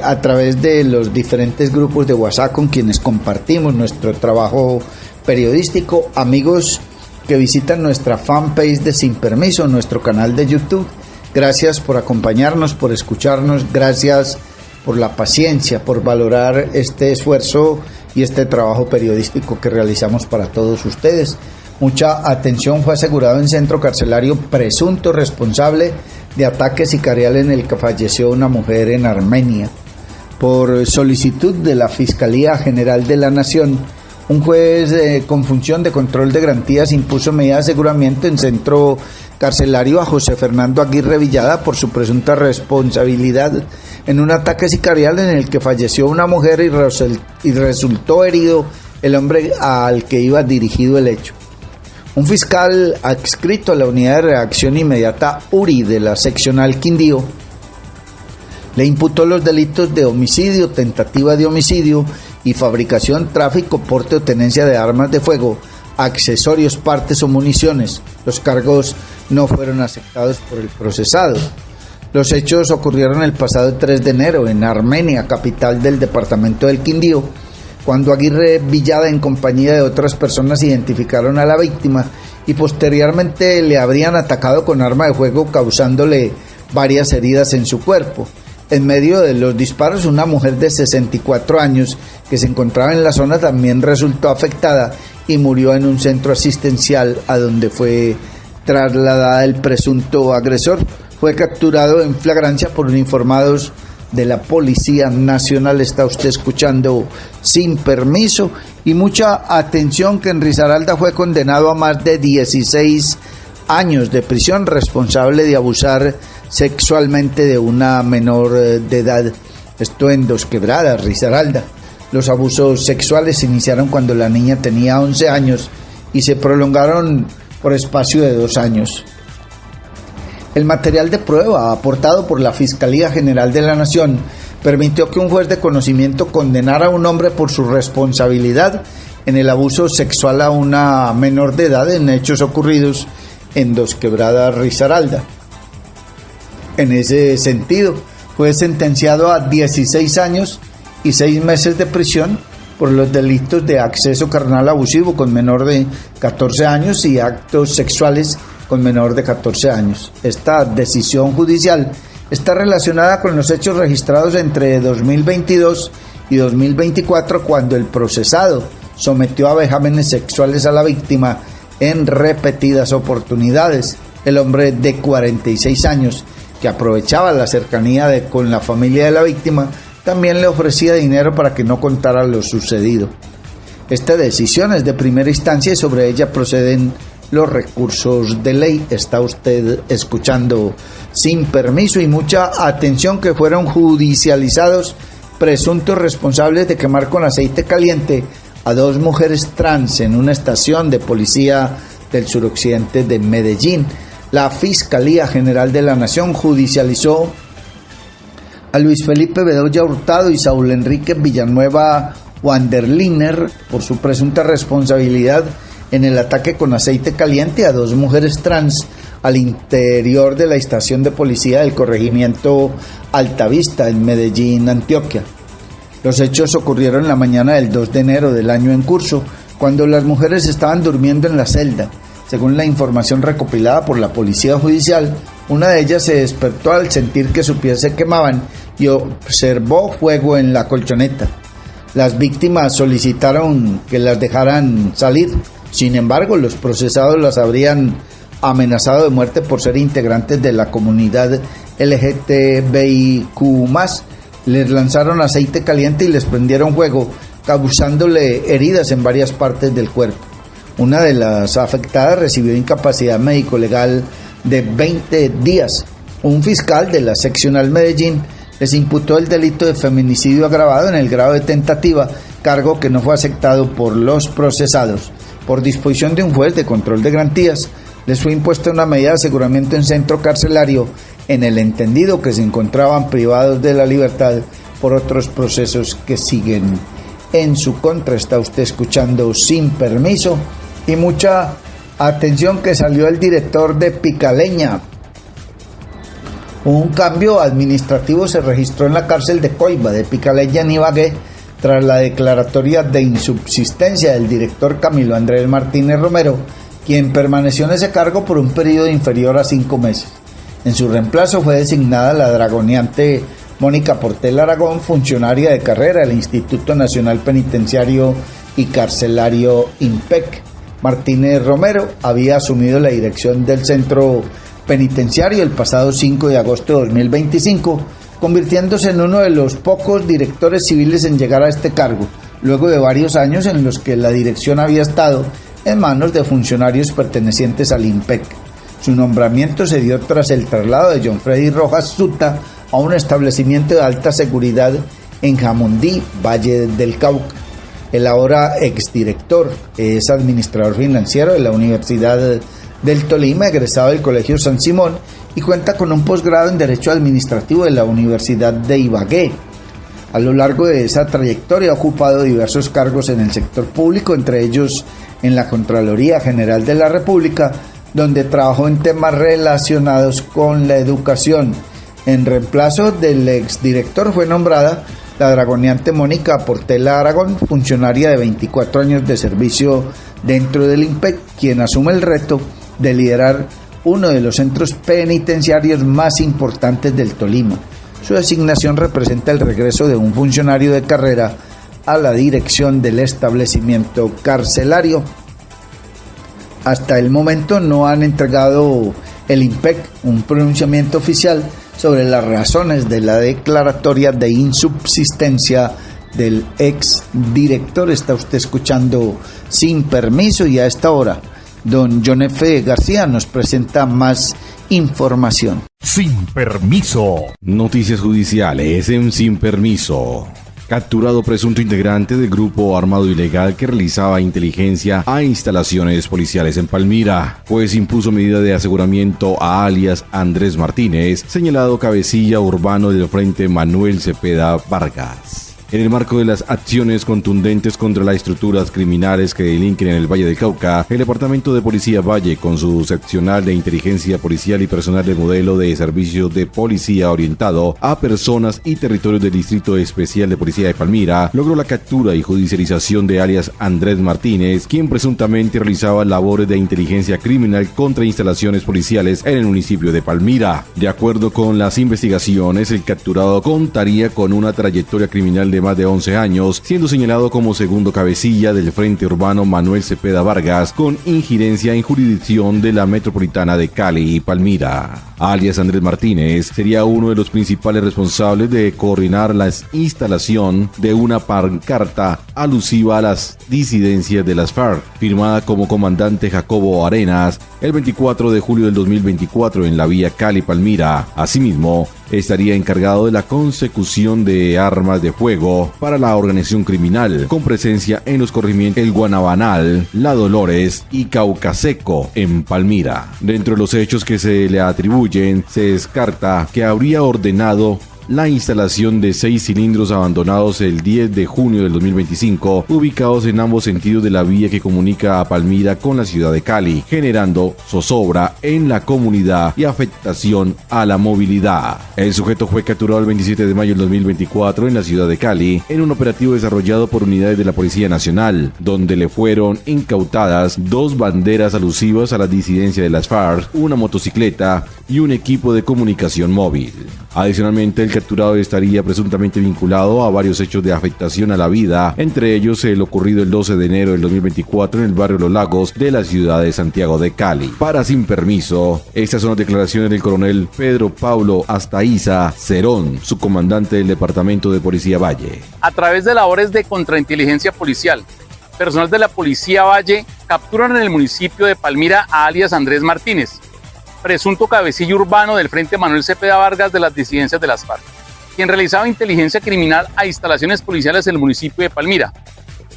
a través de los diferentes grupos de WhatsApp con quienes compartimos nuestro trabajo periodístico, amigos que visitan nuestra fanpage de Sin Permiso, nuestro canal de YouTube. Gracias por acompañarnos, por escucharnos, gracias por la paciencia, por valorar este esfuerzo y este trabajo periodístico que realizamos para todos ustedes. Mucha atención, fue asegurado en centro carcelario presunto responsable de ataque sicarial en el que falleció una mujer en Armenia. Por solicitud de la Fiscalía General de la Nación, un juez con función de control de garantías impuso medida de aseguramiento en centro carcelario a José Fernando Aguirre Villada por su presunta responsabilidad en un ataque sicarial en el que falleció una mujer y resultó herido el hombre al que iba dirigido el hecho. Un fiscal adscrito a la Unidad de Reacción Inmediata URI de la seccional Quindío le imputó los delitos de homicidio, tentativa de homicidio y fabricación, tráfico, porte o tenencia de armas de fuego, accesorios, partes o municiones. Los cargos no fueron aceptados por el procesado. Los hechos ocurrieron el pasado 3 de enero en Armenia, capital del departamento del Quindío, cuando Aguirre Villada en compañía de otras personas identificaron a la víctima y posteriormente le habrían atacado con arma de fuego, causándole varias heridas en su cuerpo. En medio de los disparos, una mujer de 64 años que se encontraba en la zona también resultó afectada y murió en un centro asistencial a donde fue trasladada el presunto agresor. Fue capturado en flagrancia por uniformados de la Policía Nacional. Está usted escuchando Sin Permiso. Y mucha atención, que en Risaralda fue condenado a más de 16 años de prisión responsable de abusar sexualmente de una menor de edad. Esto en Dos Quebradas, Risaralda. Los abusos sexuales se iniciaron cuando la niña tenía 11 años y se prolongaron por espacio de 2 años. El material de prueba aportado por la Fiscalía General de la Nación permitió que un juez de conocimiento condenara a un hombre por su responsabilidad en el abuso sexual a una menor de edad en hechos ocurridos en Dos Quebradas, Risaralda. En ese sentido, fue sentenciado a 16 años y 6 meses de prisión por los delitos de acceso carnal abusivo con menor de 14 años y actos sexuales con menor de 14 años. Esta decisión judicial está relacionada con los hechos registrados entre 2022 y 2024, cuando el procesado sometió a vejámenes sexuales a la víctima en repetidas oportunidades. El hombre de 46 años, que aprovechaba la cercanía con la familia de la víctima, también le ofrecía dinero para que no contara lo sucedido. Esta decisión es de primera instancia y sobre ella proceden los recursos de ley. Está usted escuchando Sin Permiso. Y mucha atención, que fueron judicializados presuntos responsables de quemar con aceite caliente a 2 mujeres trans en una estación de policía del suroccidente de Medellín. La Fiscalía General de la Nación judicializó a Luis Felipe Bedoya Hurtado y Saúl Enrique Villanueva Wanderliner por su presunta responsabilidad en el ataque con aceite caliente a 2 mujeres trans al interior de la estación de policía del corregimiento Altavista en Medellín, Antioquia. Los hechos ocurrieron la mañana del 2 de enero del año en curso, cuando las mujeres estaban durmiendo en la celda. Según la información recopilada por la Policía Judicial, una de ellas se despertó al sentir que sus pies se quemaban y observó fuego en la colchoneta. Las víctimas solicitaron que las dejaran salir. Sin embargo, los procesados las habrían amenazado de muerte por ser integrantes de la comunidad LGTBIQ+. Les lanzaron aceite caliente y les prendieron fuego, causándole heridas en varias partes del cuerpo. Una de las afectadas recibió incapacidad médico-legal de 20 días. Un fiscal de la seccional Medellín les imputó el delito de feminicidio agravado en el grado de tentativa, cargo que no fue aceptado por los procesados. Por disposición de un juez de control de garantías, les fue impuesta una medida de aseguramiento en centro carcelario en el entendido que se encontraban privados de la libertad por otros procesos que siguen en su contra. Está usted escuchando Sin Permiso. Y mucha atención, que salió el director de Picaleña. Un cambio administrativo se registró en la cárcel de Coiba de Picaleña, en Ibagué, tras la declaratoria de insubsistencia del director Camilo Andrés Martínez Romero, quien permaneció en ese cargo por un periodo inferior a 5 meses. En su reemplazo fue designada la dragoneante Mónica Portel Aragón, funcionaria de carrera del Instituto Nacional Penitenciario y Carcelario INPEC. Martínez Romero había asumido la dirección del centro penitenciario el pasado 5 de agosto de 2025 convirtiéndose en uno de los pocos directores civiles en llegar a este cargo, luego de varios años en los que la dirección había estado en manos de funcionarios pertenecientes al IMPEC. Su nombramiento se dio tras el traslado de John Freddy Rojas Zuta a un establecimiento de alta seguridad en Jamundí, Valle del Cauca. El ahora exdirector es administrador financiero de la Universidad del Tolima, egresado del Colegio San Simón, y cuenta con un posgrado en Derecho Administrativo de la Universidad de Ibagué. A lo largo de esa trayectoria ha ocupado diversos cargos en el sector público, entre ellos en la Contraloría General de la República, donde trabajó en temas relacionados con la educación. En reemplazo del exdirector fue nombrada la dragoneante Mónica Portela Aragón, funcionaria de 24 años de servicio dentro del IMPEC, quien asume el reto de liderar uno de los centros penitenciarios más importantes del Tolima. Su designación representa el regreso de un funcionario de carrera a la dirección del establecimiento carcelario. Hasta el momento no han entregado el IMPEC un pronunciamiento oficial sobre las razones de la declaratoria de insubsistencia del exdirector. Está usted escuchando Sin Permiso, y a esta hora don John F. García nos presenta más información. Sin Permiso. Noticias judiciales en Sin Permiso. Capturado presunto integrante del grupo armado ilegal que realizaba inteligencia a instalaciones policiales en Palmira, pues impuso medida de aseguramiento a alias Andrés Martínez, señalado cabecilla urbano del Frente Manuel Cepeda Vargas. En el marco de las acciones contundentes contra las estructuras criminales que delinquen en el Valle del Cauca, el Departamento de Policía Valle, con su seccional de inteligencia policial y personal de modelo de servicio de policía orientado a personas y territorios del Distrito Especial de Policía de Palmira, logró la captura y judicialización de alias Andrés Martínez, quien presuntamente realizaba labores de inteligencia criminal contra instalaciones policiales en el municipio de Palmira. De acuerdo con las investigaciones, el capturado contaría con una trayectoria criminal de más de 11 años, siendo señalado como segundo cabecilla del Frente Urbano Manuel Cepeda Vargas, con injerencia en jurisdicción de la Metropolitana de Cali y Palmira. Alias Andrés Martínez sería uno de los principales responsables de coordinar la instalación de una pancarta alusiva a las disidencias de las FARC, firmada como comandante Jacobo Arenas el 24 de julio del 2024 en la vía Cali-Palmira. Asimismo, estaría encargado de la consecución de armas de fuego para la organización criminal, con presencia en los corregimientos El Guanabanal, La Dolores y Caucaseco en Palmira. Dentro de los hechos que se le atribuyen, se descarta que habría ordenado la instalación de 6 cilindros abandonados el 10 de junio del 2025, ubicados en ambos sentidos de la vía que comunica a Palmira con la ciudad de Cali, generando zozobra en la comunidad y afectación a la movilidad. El sujeto fue capturado el 27 de mayo del 2024 en la ciudad de Cali, en un operativo desarrollado por unidades de la Policía Nacional, donde le fueron incautadas 2 banderas alusivas a la disidencia de las FARC, una motocicleta y un equipo de comunicación móvil. Adicionalmente, el capturado estaría presuntamente vinculado a varios hechos de afectación a la vida, entre ellos el ocurrido el 12 de enero del 2024 en el barrio Los Lagos de la ciudad de Santiago de Cali. Para Sin Permiso, estas son las declaraciones del coronel Pedro Pablo Astaiza Cerón, subcomandante del Departamento de Policía Valle. A través de labores de contrainteligencia policial, personal de la Policía Valle capturan en el municipio de Palmira a alias Andrés Martínez, presunto cabecilla urbano del Frente Manuel Cepeda Vargas de las disidencias de las FARC, quien realizaba inteligencia criminal a instalaciones policiales en el municipio de Palmira.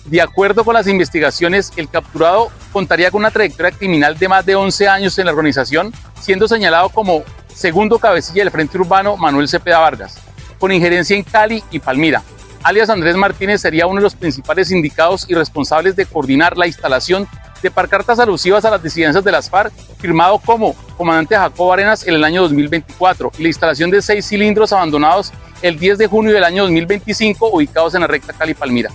De acuerdo con las investigaciones, el capturado contaría con una trayectoria criminal de más de 11 años en la organización, siendo señalado como segundo cabecilla del Frente Urbano Manuel Cepeda Vargas, con injerencia en Cali y Palmira. Alias Andrés Martínez sería uno de los principales indicados y responsables de coordinar la instalación de pancartas alusivas a las disidencias de las FARC, firmado como comandante Jacobo Arenas en el año 2024, y la instalación de 6 cilindros abandonados el 10 de junio del año 2025, ubicados en la recta Cali-Palmira.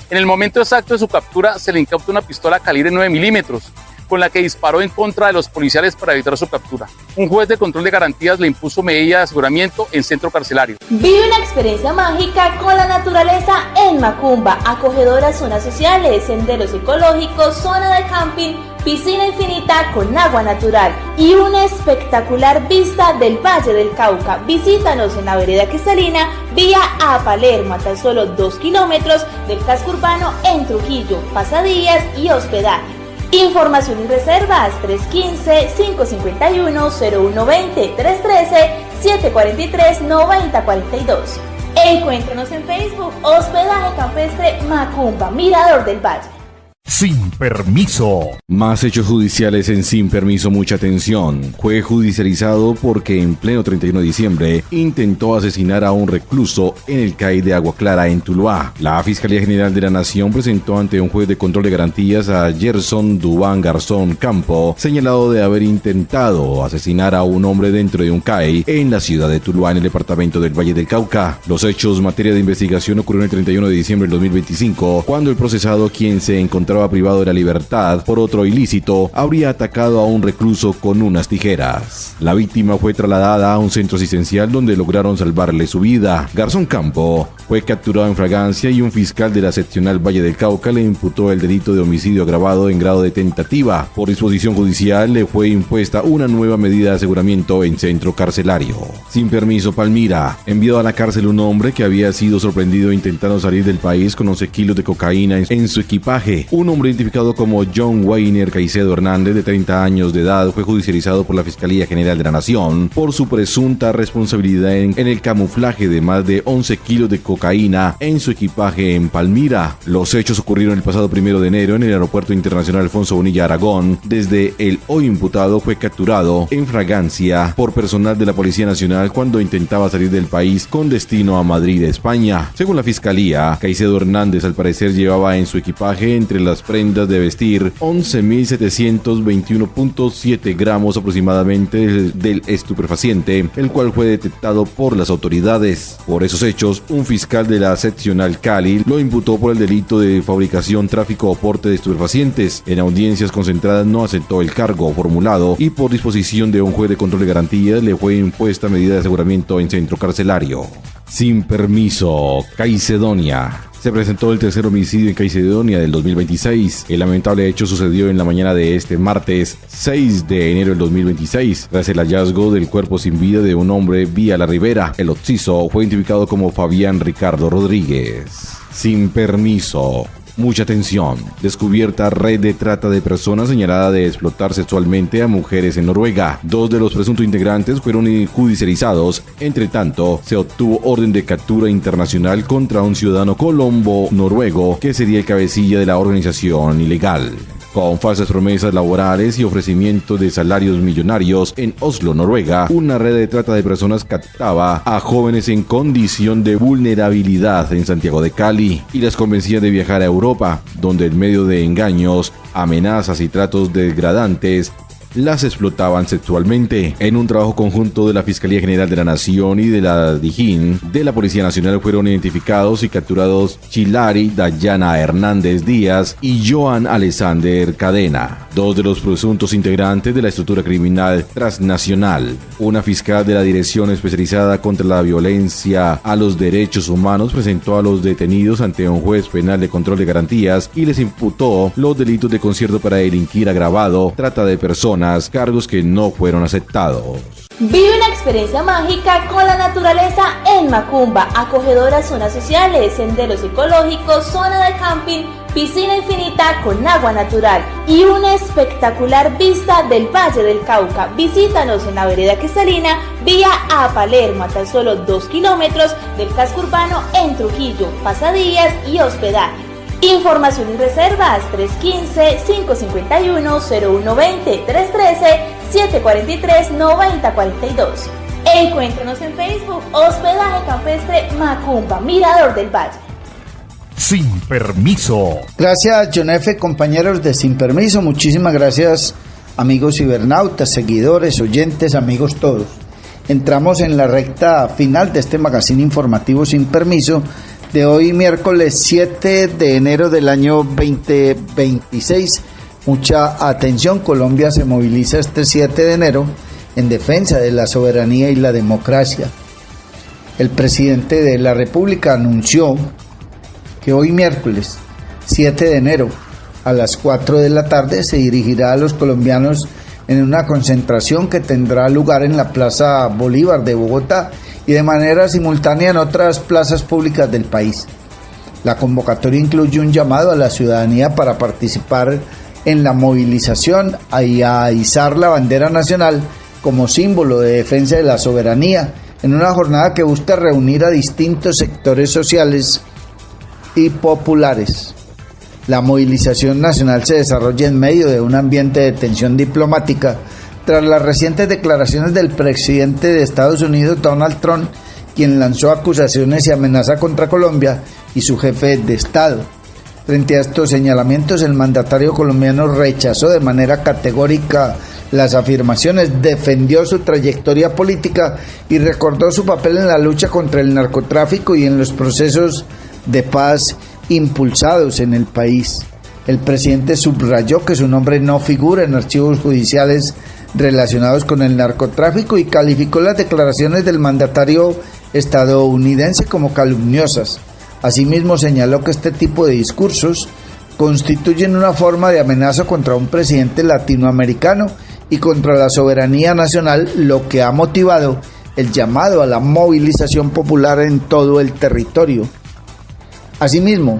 En el momento exacto de su captura, se le incauta una pistola calibre 9 milímetros, con la que disparó en contra de los policiales para evitar su captura. Un juez de control de garantías le impuso medida de aseguramiento en centro carcelario. Vive una experiencia mágica con la naturaleza en Macumba, acogedoras zonas sociales, senderos ecológicos, zona de camping, piscina infinita con agua natural y una espectacular vista del Valle del Cauca. Visítanos en la vereda Cristalina, vía a Palermo, a tan solo 2 kilómetros del casco urbano en Trujillo, pasadías y hospedaje. Información y reservas 315-551-0120, 313-743-9042. Encuéntranos en Facebook, Hospedaje Campestre Macumba, Mirador del Valle. Sin permiso. Más hechos judiciales en Sin Permiso, mucha atención. Fue judicializado porque en pleno 31 de diciembre intentó asesinar a un recluso en el CAI de Agua Clara en Tuluá. La Fiscalía General de la Nación presentó ante un juez de control de garantías a Gerson Duván Garzón Campo, señalado de haber intentado asesinar a un hombre dentro de un CAI en la ciudad de Tuluá, en el departamento del Valle del Cauca. Los hechos, materia de investigación, ocurrieron el 31 de diciembre del 2025, cuando el procesado, quien se encontraba privado de la libertad por otro ilícito, habría atacado a un recluso con unas tijeras. La víctima fue trasladada a un centro asistencial donde lograron salvarle su vida. Garzón Campo fue capturado en fragancia y un fiscal de la seccional Valle del Cauca le imputó el delito de homicidio agravado en grado de tentativa. Por disposición judicial le fue impuesta una nueva medida de aseguramiento en centro carcelario. Sin Permiso, Palmira. Enviado a la cárcel un hombre que había sido sorprendido intentando salir del país con 11 kilos de cocaína en su equipaje. Un hombre identificado como John Weiner Caicedo Hernández, de 30 años de edad, fue judicializado por la Fiscalía General de la Nación por su presunta responsabilidad en el camuflaje de más de 11 kilos de cocaína en su equipaje en Palmira. Los hechos ocurrieron el pasado 1 de enero en el Aeropuerto Internacional Alfonso Bonilla Aragón. Desde el hoy imputado fue capturado en fragancia por personal de la Policía Nacional cuando intentaba salir del país con destino a Madrid, España. Según la Fiscalía, Caicedo Hernández al parecer llevaba en su equipaje entre las prendas de vestir 11.721.7 gramos aproximadamente del estupefaciente, el cual fue detectado por las autoridades. Por esos hechos, un fiscal de la seccional Cali lo imputó por el delito de fabricación, tráfico o porte de estupefacientes. En audiencias concentradas no aceptó el cargo formulado y por disposición de un juez de control de garantías le fue impuesta medida de aseguramiento en centro carcelario. Sin Permiso, Caicedonia. Se presentó el tercer homicidio en Caicedonia del 2026. El lamentable hecho sucedió en la mañana de este martes 6 de enero del 2026, tras el hallazgo del cuerpo sin vida de un hombre vía la ribera. El occiso fue identificado como Fabián Ricardo Rodríguez. Sin Permiso. Mucha atención. Descubierta red de trata de personas señalada de explotar sexualmente a mujeres en Noruega. 2 de los presuntos integrantes fueron judicializados. Entre tanto, se obtuvo orden de captura internacional contra un ciudadano colombo-noruego que sería el cabecilla de la organización ilegal. Con falsas promesas laborales y ofrecimientos de salarios millonarios en Oslo, Noruega, una red de trata de personas captaba a jóvenes en condición de vulnerabilidad en Santiago de Cali y las convencía de viajar a Europa, donde en medio de engaños, amenazas y tratos degradantes las explotaban sexualmente. En un trabajo conjunto de la Fiscalía General de la Nación y de la DIJÍN de la Policía Nacional fueron identificados y capturados Chilari Dayana Hernández Díaz y Joan Alexander Cadena, 2 de los presuntos integrantes de la estructura criminal transnacional. Una fiscal de la Dirección Especializada contra la Violencia a los Derechos Humanos presentó a los detenidos ante un juez penal de control de garantías y les imputó los delitos de concierto para delinquir agravado, trata de personas, cargos que no fueron aceptados. Vive una experiencia mágica con la naturaleza en Macumba, acogedoras zonas sociales, senderos ecológicos, zona de camping, piscina infinita con agua natural y una espectacular vista del Valle del Cauca. Visítanos en la vereda Cristalina, vía a Palermo, a tan solo 2 kilómetros del casco urbano en Trujillo, pasadías y hospedaje. Información y reservas 315-551-0120, 313-743-9042. Encuéntranos en Facebook, Hospedaje Campestre Macumba, Mirador del Valle. Sin Permiso. Gracias, John F., compañeros de Sin Permiso. Muchísimas gracias, amigos cibernautas, seguidores, oyentes, amigos todos. Entramos en la recta final de este magazine informativo Sin Permiso de hoy, miércoles 7 de enero del año 2026. Mucha atención, Colombia se moviliza este 7 de enero en defensa de la soberanía y la democracia. El presidente de la República anunció que hoy miércoles 7 de enero a las 4 de la tarde se dirigirá a los colombianos en una concentración que tendrá lugar en la Plaza Bolívar de Bogotá y de manera simultánea en otras plazas públicas del país. La convocatoria incluye un llamado a la ciudadanía para participar en la movilización y a izar la bandera nacional como símbolo de defensa de la soberanía en una jornada que busca reunir a distintos sectores sociales y populares. La movilización nacional se desarrolla en medio de un ambiente de tensión diplomática tras las recientes declaraciones del presidente de Estados Unidos, Donald Trump, quien lanzó acusaciones y amenaza contra Colombia y su jefe de Estado. Frente a estos señalamientos, el mandatario colombiano rechazó de manera categórica las afirmaciones, defendió su trayectoria política y recordó su papel en la lucha contra el narcotráfico y en los procesos de paz impulsados en el país. El presidente subrayó que su nombre no figura en archivos judiciales relacionados con el narcotráfico y calificó las declaraciones del mandatario estadounidense como calumniosas. Asimismo, señaló que este tipo de discursos constituyen una forma de amenaza contra un presidente latinoamericano y contra la soberanía nacional, lo que ha motivado el llamado a la movilización popular en todo el territorio. Asimismo,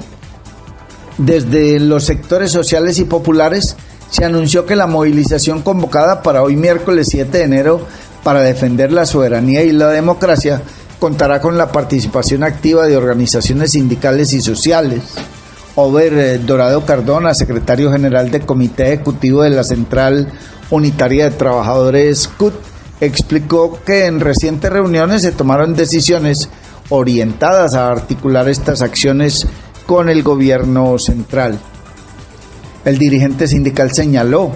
desde los sectores sociales y populares se anunció que la movilización convocada para hoy miércoles 7 de enero para defender la soberanía y la democracia contará con la participación activa de organizaciones sindicales y sociales. Over Dorado Cardona, secretario general del Comité Ejecutivo de la Central Unitaria de Trabajadores CUT, explicó que en recientes reuniones se tomaron decisiones orientadas a articular estas acciones con el gobierno central. El dirigente sindical señaló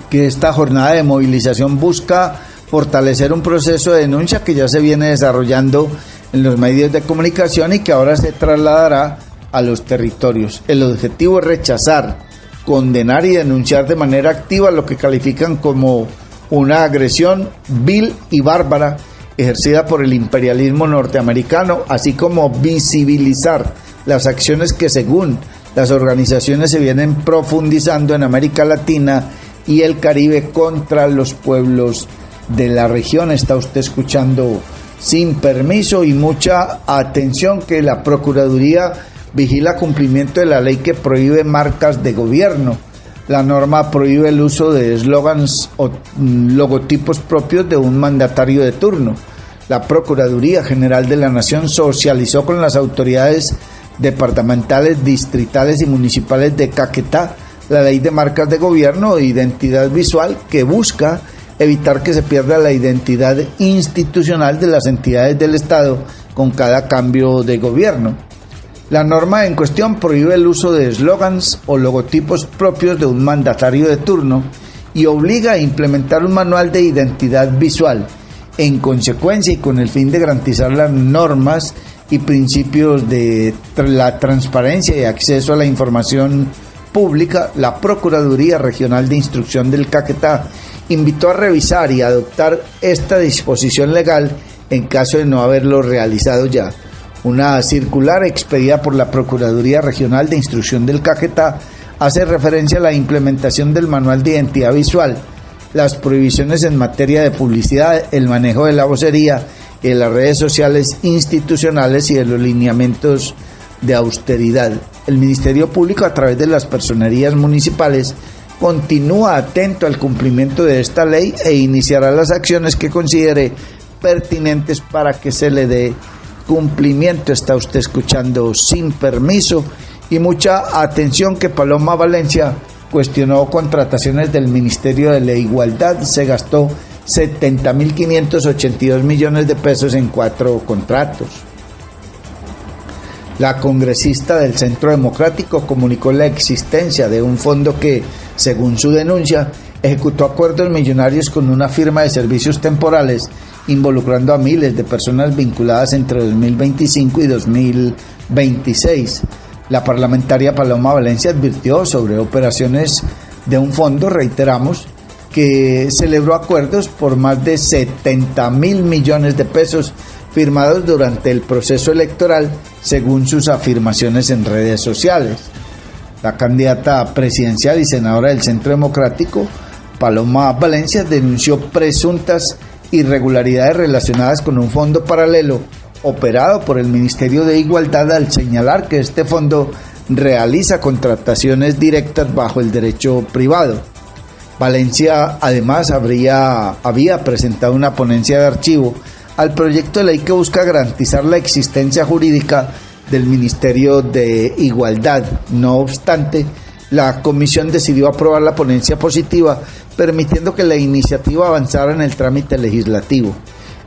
que esta jornada de movilización busca fortalecer un proceso de denuncia que ya se viene desarrollando en los medios de comunicación y que ahora se trasladará a los territorios. El objetivo es rechazar, condenar y denunciar de manera activa lo que califican como una agresión vil y bárbara ejercida por el imperialismo norteamericano, así como visibilizar las acciones que según las organizaciones se vienen profundizando en América Latina y el Caribe contra los pueblos de la región. Está usted escuchando Sin Permiso y mucha atención que la Procuraduría vigila cumplimiento de la ley que prohíbe marcas de gobierno. La norma prohíbe el uso de eslogans o logotipos propios de un mandatario de turno. La Procuraduría General de la Nación socializó con las autoridades departamentales, distritales y municipales de Caquetá la ley de marcas de gobierno e identidad visual que busca evitar que se pierda la identidad institucional de las entidades del Estado con cada cambio de gobierno. La norma en cuestión prohíbe el uso de eslogans o logotipos propios de un mandatario de turno y obliga a implementar un manual de identidad visual. En consecuencia y con el fin de garantizar las normas y principios de la transparencia y acceso a la información pública, la Procuraduría Regional de Instrucción del Caquetá invitó a revisar y adoptar esta disposición legal en caso de no haberlo realizado ya. Una circular expedida por la Procuraduría Regional de Instrucción del Caquetá hace referencia a la implementación del manual de identidad visual, las prohibiciones en materia de publicidad, el manejo de la vocería y de las redes sociales institucionales y de los lineamientos de austeridad. El Ministerio Público, a través de las personerías municipales, continúa atento al cumplimiento de esta ley e iniciará las acciones que considere pertinentes para que se le dé cumplimiento. Está usted escuchando Sin Permiso y mucha atención que Paloma Valencia cuestionó contrataciones del Ministerio de la Igualdad. Se gastó 70.582 millones de pesos en 4 contratos. La congresista del Centro Democrático comunicó la existencia de un fondo que, según su denuncia, ejecutó acuerdos millonarios con una firma de servicios temporales, involucrando a miles de personas vinculadas entre 2025 y 2026. La parlamentaria Paloma Valencia advirtió sobre operaciones de un fondo, reiteramos, que celebró acuerdos por más de 70.000 millones de pesos firmados durante el proceso electoral, según sus afirmaciones en redes sociales. La candidata presidencial y senadora del Centro Democrático, Paloma Valencia, denunció presuntas irregularidades relacionadas con un fondo paralelo operado por el Ministerio de Igualdad, al señalar que este fondo realiza contrataciones directas bajo el derecho privado. Valencia además había presentado una ponencia de archivo al proyecto de ley que busca garantizar la existencia jurídica del Ministerio de Igualdad. No obstante, la comisión decidió aprobar la ponencia positiva, permitiendo que la iniciativa avanzara en el trámite legislativo.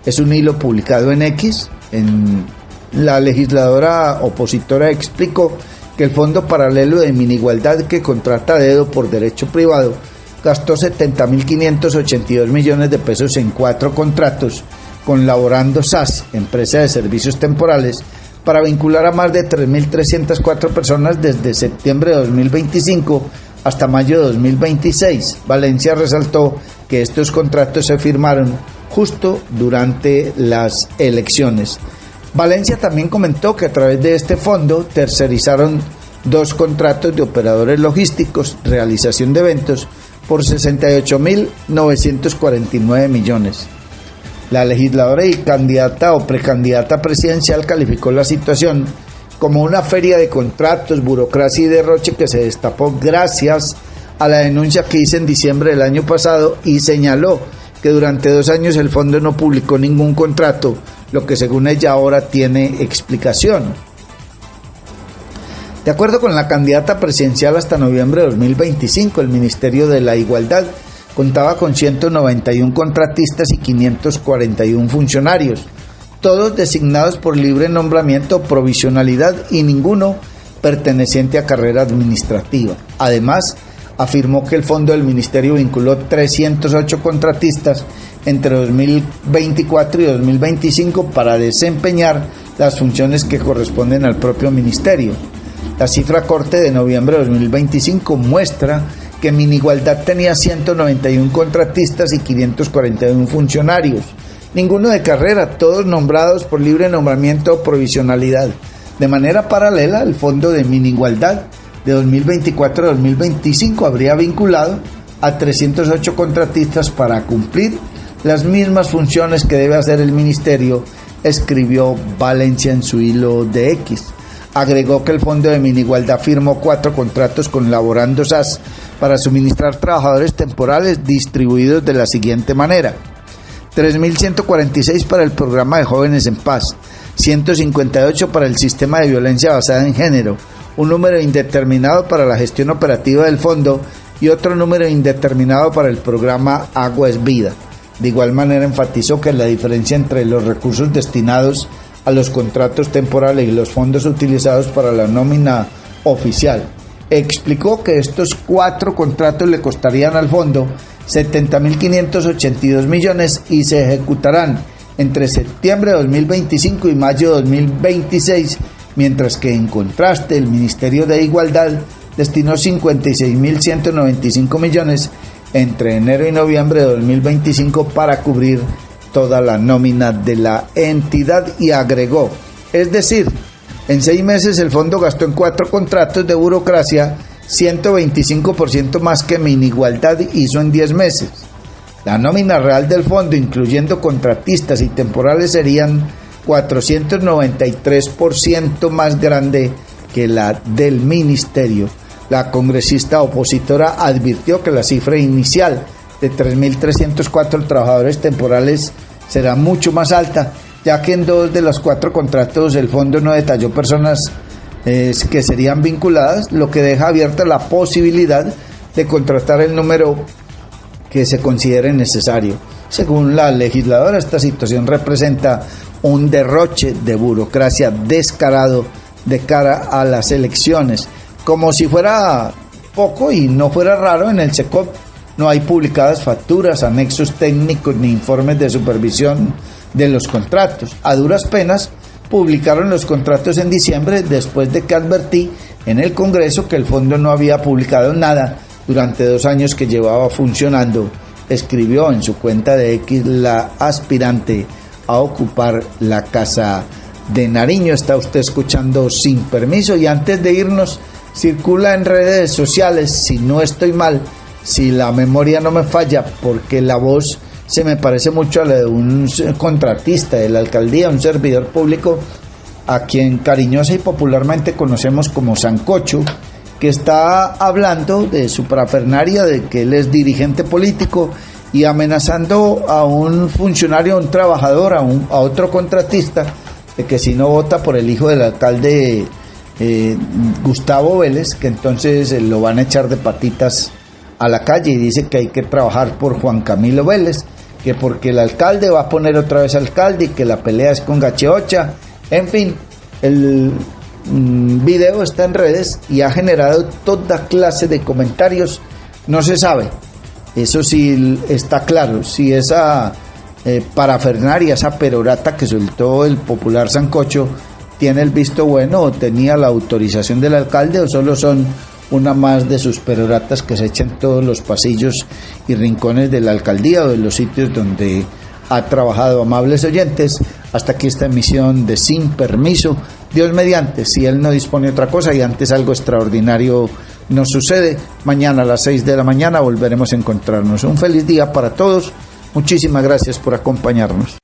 Es un hilo publicado en X. La legisladora opositora explicó que el fondo paralelo de Minigualdad, que contrata a dedo por derecho privado, gastó 70.582 millones de pesos en 4 contratos con Laborando SAS, empresa de servicios temporales, para vincular a más de 3.304 personas desde septiembre de 2025 hasta mayo de 2026. Valencia resaltó que estos contratos se firmaron justo durante las elecciones. Valencia también comentó que a través de este fondo tercerizaron 2 contratos de operadores logísticos, realización de eventos, por 68.949 millones. La legisladora y candidata o precandidata presidencial calificó la situación como una feria de contratos, burocracia y derroche que se destapó gracias a la denuncia que hizo en diciembre del año pasado, y señaló que durante 2 años el fondo no publicó ningún contrato, lo que según ella ahora tiene explicación. De acuerdo con la candidata presidencial, hasta noviembre de 2025 el Ministerio de la Igualdad contaba con 191 contratistas y 541 funcionarios, todos designados por libre nombramiento o provisionalidad y ninguno perteneciente a carrera administrativa. Además, afirmó que el fondo del ministerio vinculó 308 contratistas entre 2024 y 2025 para desempeñar las funciones que corresponden al propio ministerio. La cifra corte de noviembre de 2025 muestra que Minigualdad tenía 191 contratistas y 541 funcionarios, ninguno de carrera, todos nombrados por libre nombramiento o provisionalidad. De manera paralela, el fondo de Minigualdad de 2024 a 2025 habría vinculado a 308 contratistas para cumplir las mismas funciones que debe hacer el ministerio, escribió Valencia en su hilo de X. Agregó que el fondo de Minigualdad firmó 4 contratos con Laborando SAS para suministrar trabajadores temporales distribuidos de la siguiente manera: 3.146 para el programa de Jóvenes en Paz, 158 para el sistema de violencia basada en género, un número indeterminado para la gestión operativa del fondo y otro número indeterminado para el programa Agua es Vida. De igual manera enfatizó que la diferencia entre los recursos destinados a los contratos temporales y los fondos utilizados para la nómina oficial. Explicó que estos 4 contratos le costarían al fondo 70.582 millones y se ejecutarán entre septiembre de 2025 y mayo de 2026, mientras que en contraste el Ministerio de Igualdad destinó 56.195 millones entre enero y noviembre de 2025 para cubrir toda la nómina de la entidad, y agregó, es decir, en 6 meses el fondo gastó en 4 contratos de burocracia 125% más que Minigualdad hizo en 10 meses. La nómina real del fondo, incluyendo contratistas y temporales, serían 493% más grande que la del ministerio. La congresista opositora advirtió que la cifra inicial de 3.304 trabajadores temporales será mucho más alta, ya que en 2 de los 4 contratos el fondo no detalló personas que serían vinculadas, lo que deja abierta la posibilidad de contratar el número que se considere necesario. Según la legisladora, esta situación representa un derroche de burocracia descarado de cara a las elecciones. Como si fuera poco y no fuera raro, en el SECOP no hay publicadas facturas, anexos técnicos ni informes de supervisión de los contratos. A duras penas publicaron los contratos en diciembre, después de que advertí en el Congreso que el fondo no había publicado nada durante 2 años que llevaba funcionando. Escribió en su cuenta de X la aspirante a ocupar la Casa de Nariño. Está usted escuchando Sin Permiso, y antes de irnos, circula en redes sociales, si no estoy mal, si la memoria no me falla, porque la voz se me parece mucho a la de un contratista de la alcaldía, un servidor público, a quien cariñosa y popularmente conocemos como Sancocho, que está hablando de su parafernaria, de que él es dirigente político, y amenazando a un funcionario, a un trabajador, a otro contratista, de que si no vota por el hijo del alcalde Gustavo Vélez, que entonces lo van a echar de patitas a la calle, y dice que hay que trabajar por Juan Camilo Vélez, que porque el alcalde va a poner otra vez alcalde y que la pelea es con Gacheocha. En fin, el video está en redes y ha generado toda clase de comentarios. No se sabe, eso sí está claro, si esa parafernaria, esa perorata que soltó el popular Sancocho tiene el visto bueno o tenía la autorización del alcalde, o solo son una más de sus peroratas que se echan todos los pasillos y rincones de la alcaldía o de los sitios donde ha trabajado. Amables oyentes, hasta aquí esta emisión de Sin Permiso. Dios mediante, si él no dispone otra cosa y antes algo extraordinario nos sucede, mañana a las 6 de la mañana volveremos a encontrarnos. Un feliz día para todos. Muchísimas gracias por acompañarnos.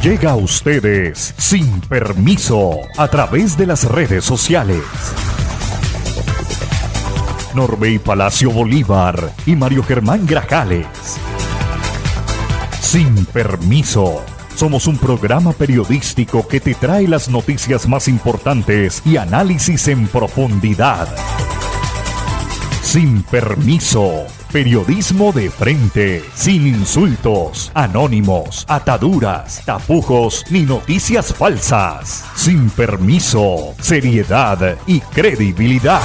Llega a ustedes Sin Permiso a través de las redes sociales. Norbey Palacio Bolívar y Mario Germán Grajales. Sin Permiso. Somos un programa periodístico que te trae las noticias más importantes y análisis en profundidad. Sin Permiso. Periodismo de frente, sin insultos, anónimos, ataduras, tapujos ni noticias falsas. Sin Permiso. Seriedad y credibilidad.